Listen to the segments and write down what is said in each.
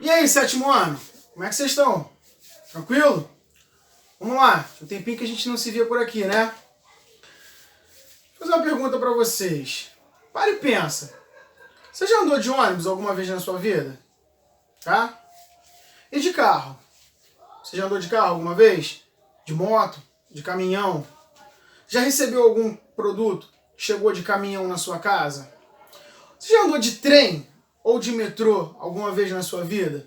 E aí, sétimo ano? Como é que vocês estão? Tranquilo? Vamos lá, tem um tempinho que a gente não se via por aqui, né? Vou fazer uma pergunta pra vocês. Para e pensa. Você já andou de ônibus alguma vez na sua vida? Tá? E de carro? Você já andou de carro alguma vez? De moto? De caminhão? Já recebeu algum produto que chegou de caminhão na sua casa? Você já andou de trem ou de metrô alguma vez na sua vida?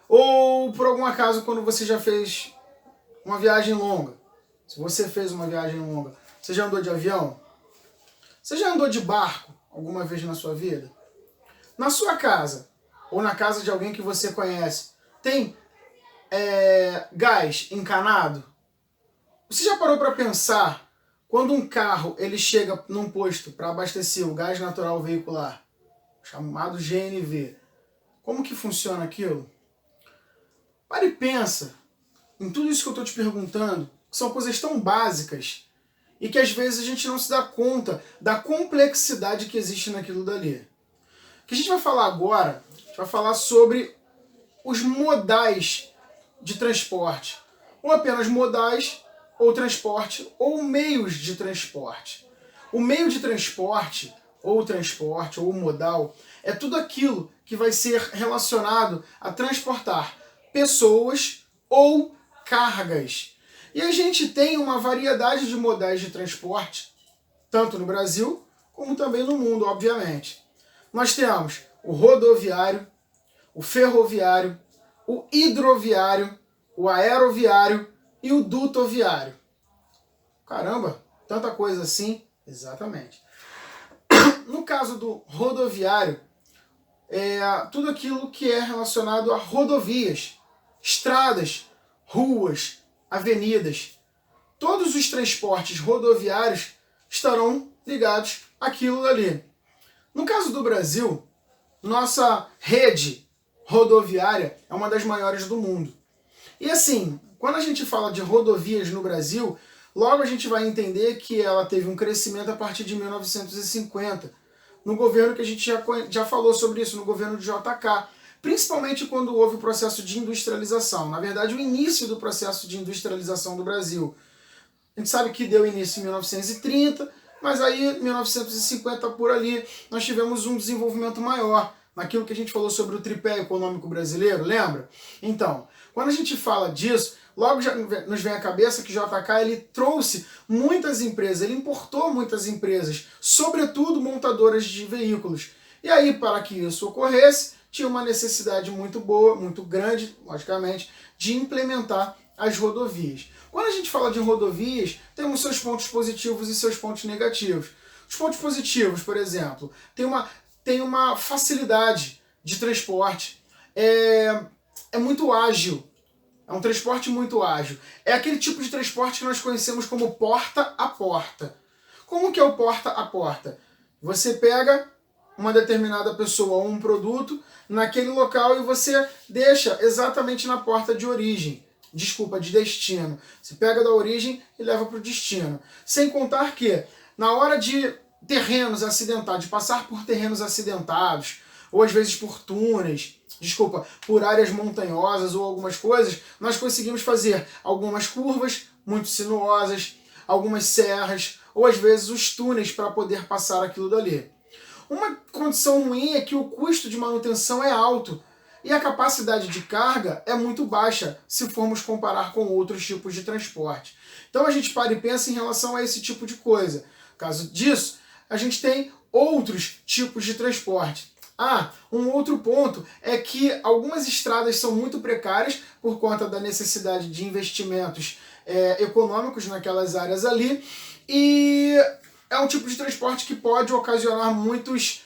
Ou por algum acaso quando você já fez uma viagem longa? Se você fez uma viagem longa, você já andou de avião? Você já andou de barco alguma vez na sua vida? Na sua casa, ou na casa de alguém que você conhece, tem gás encanado? Você já parou para pensar quando um carro ele chega num posto para abastecer o gás natural veicular, chamado GNV, como que funciona aquilo? Para e pensa em tudo isso que eu estou te perguntando, que são coisas tão básicas e que às vezes a gente não se dá conta da complexidade que existe naquilo dali. O que a gente vai falar agora, a gente vai falar sobre os modais de transporte, ou apenas modais, ou transporte, ou meios de transporte. O meio de transporte, ou modal, é tudo aquilo que vai ser relacionado a transportar pessoas ou cargas. E a gente tem uma variedade de modais de transporte, tanto no Brasil, como também no mundo, obviamente. Nós temos o rodoviário, o ferroviário, o hidroviário, o aeroviário e o dutoviário. Caramba, tanta coisa assim? Exatamente. No caso do rodoviário, é tudo aquilo que é relacionado a rodovias, estradas, ruas, avenidas. Todos os transportes rodoviários estarão ligados àquilo ali. No caso do Brasil, nossa rede rodoviária é uma das maiores do mundo. E assim, quando a gente fala de rodovias no Brasil, logo a gente vai entender que ela teve um crescimento a partir de 1950, no governo que a gente já falou sobre isso, no governo de JK, principalmente quando houve o processo de industrialização, na verdade o início do processo de industrialização do Brasil. A gente sabe que deu início em 1930, mas aí em 1950 por ali nós tivemos um desenvolvimento maior, naquilo que a gente falou sobre o tripé econômico brasileiro, lembra? Então, quando a gente fala disso, logo já nos vem à cabeça que o JK ele trouxe muitas empresas, ele importou muitas empresas, sobretudo montadoras de veículos. E aí, para que isso ocorresse, tinha uma necessidade muito boa, muito grande, logicamente, de implementar as rodovias. Quando a gente fala de rodovias, temos seus pontos positivos e seus pontos negativos. Os pontos positivos, por exemplo, tem uma facilidade de transporte, é muito ágil, é um transporte muito ágil. É aquele tipo de transporte que nós conhecemos como porta a porta. Como que é o porta a porta? Você pega uma determinada pessoa ou um produto naquele local e você deixa exatamente na porta de origem. Desculpa, de destino. Você pega da origem e leva para o destino. Sem contar que, na hora de terrenos acidentados, de passar por terrenos acidentados, ou às vezes por túneis, por áreas montanhosas ou algumas coisas, nós conseguimos fazer algumas curvas muito sinuosas, algumas serras, ou às vezes os túneis para poder passar aquilo dali. Uma condição ruim é que o custo de manutenção é alto e a capacidade de carga é muito baixa se formos comparar com outros tipos de transporte. Então a gente para e pensa em relação a esse tipo de coisa. Caso disso, a gente tem outros tipos de transporte. Um outro ponto é que algumas estradas são muito precárias por conta da necessidade de investimentos econômicos naquelas áreas ali, e é um tipo de transporte que pode ocasionar muitos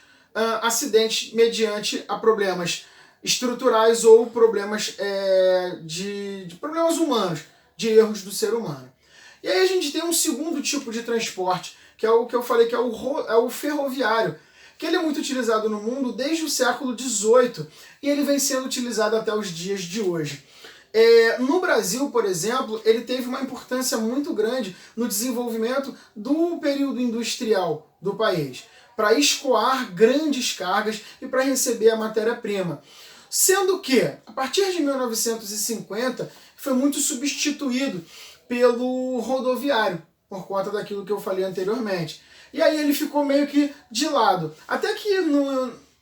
acidentes mediante a problemas estruturais ou problemas de problemas humanos, de erros do ser humano. E aí a gente tem um segundo tipo de transporte, que é o que eu falei que é o ferroviário, que ele é muito utilizado no mundo desde o século XVIII e ele vem sendo utilizado até os dias de hoje. No Brasil, por exemplo, ele teve uma importância muito grande no desenvolvimento do período industrial do país. para escoar grandes cargas e para receber a matéria-prima. Sendo que, a partir de 1950, foi muito substituído pelo rodoviário, por conta daquilo que eu falei anteriormente. E aí ele ficou meio que de lado. Até que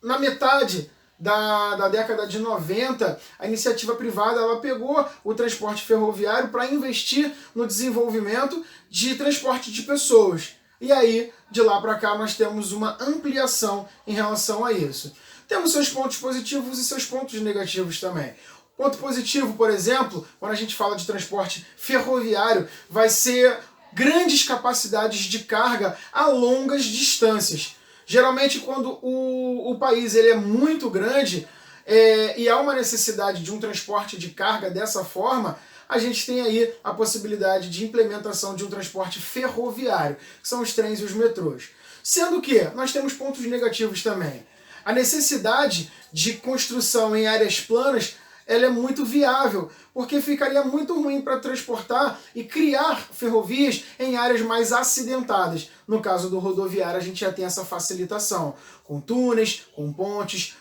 na metade da década de 90, a iniciativa privada ela pegou o transporte ferroviário para investir no desenvolvimento de transporte de pessoas. E aí, de lá para cá, nós temos uma ampliação em relação a isso. Temos seus pontos positivos e seus pontos negativos também. Ponto positivo, por exemplo, quando a gente fala de transporte ferroviário, vai ser grandes capacidades de carga a longas distâncias. Geralmente, quando o país ele é muito grande e há uma necessidade de um transporte de carga dessa forma, a gente tem aí a possibilidade de implementação de um transporte ferroviário, que são os trens e os metrôs. Sendo que nós temos pontos negativos também. A necessidade de construção em áreas planas ela é muito viável, porque ficaria muito ruim para transportar e criar ferrovias em áreas mais acidentadas. No caso do rodoviário, a gente já tem essa facilitação, com túneis, com pontes,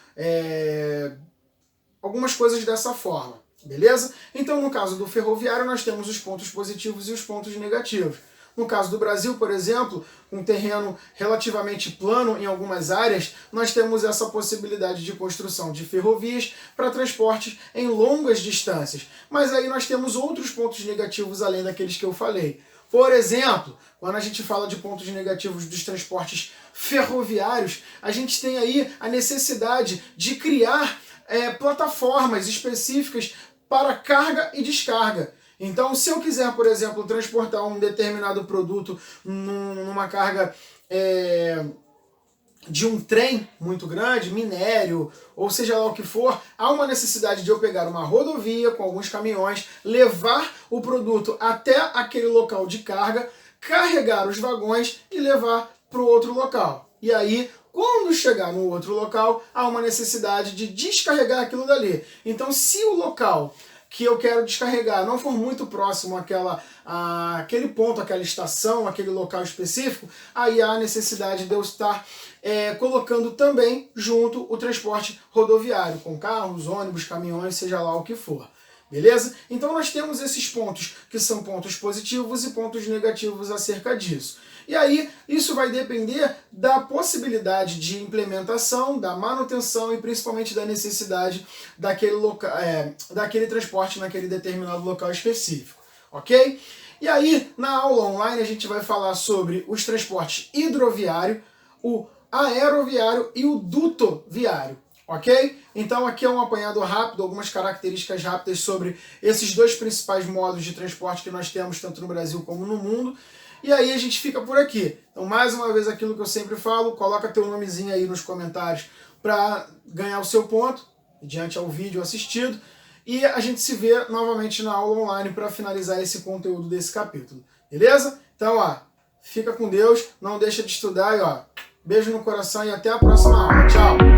algumas coisas dessa forma, beleza? Então, no caso do ferroviário, nós temos os pontos positivos e os pontos negativos. No caso do Brasil, por exemplo, um terreno relativamente plano em algumas áreas, nós temos essa possibilidade de construção de ferrovias para transportes em longas distâncias. Mas aí nós temos outros pontos negativos além daqueles que eu falei. Por exemplo, quando a gente fala de pontos negativos dos transportes ferroviários, a gente tem aí a necessidade de criar plataformas específicas para carga e descarga. Então, se eu quiser, por exemplo, transportar um determinado produto numa carga de um trem muito grande, minério, ou seja lá o que for, há uma necessidade de eu pegar uma rodovia com alguns caminhões, levar o produto até aquele local de carga, carregar os vagões e levar para o outro local. E aí, quando chegar no outro local, há uma necessidade de descarregar aquilo dali. Então, se o local que eu quero descarregar não for muito próximo àquele ponto, àquela estação, àquele local específico, aí há a necessidade de eu estar colocando também junto o transporte rodoviário, com carros, ônibus, caminhões, seja lá o que for. Beleza? Então nós temos esses pontos que são pontos positivos e pontos negativos acerca disso. E aí, isso vai depender da possibilidade de implementação, da manutenção e principalmente da necessidade daquele transporte naquele determinado local específico, ok? E aí, na aula online, a gente vai falar sobre os transportes hidroviário, o aeroviário e o dutoviário, ok? Então aqui é um apanhado rápido, algumas características rápidas sobre esses dois principais modos de transporte que nós temos tanto no Brasil como no mundo. E aí a gente fica por aqui. Então, mais uma vez, aquilo que eu sempre falo, coloca teu nomezinho aí nos comentários para ganhar o seu ponto, diante ao vídeo assistido. E a gente se vê novamente na aula online para finalizar esse conteúdo desse capítulo. Beleza? Então, fica com Deus, não deixa de estudar e beijo no coração e até a próxima aula. Tchau!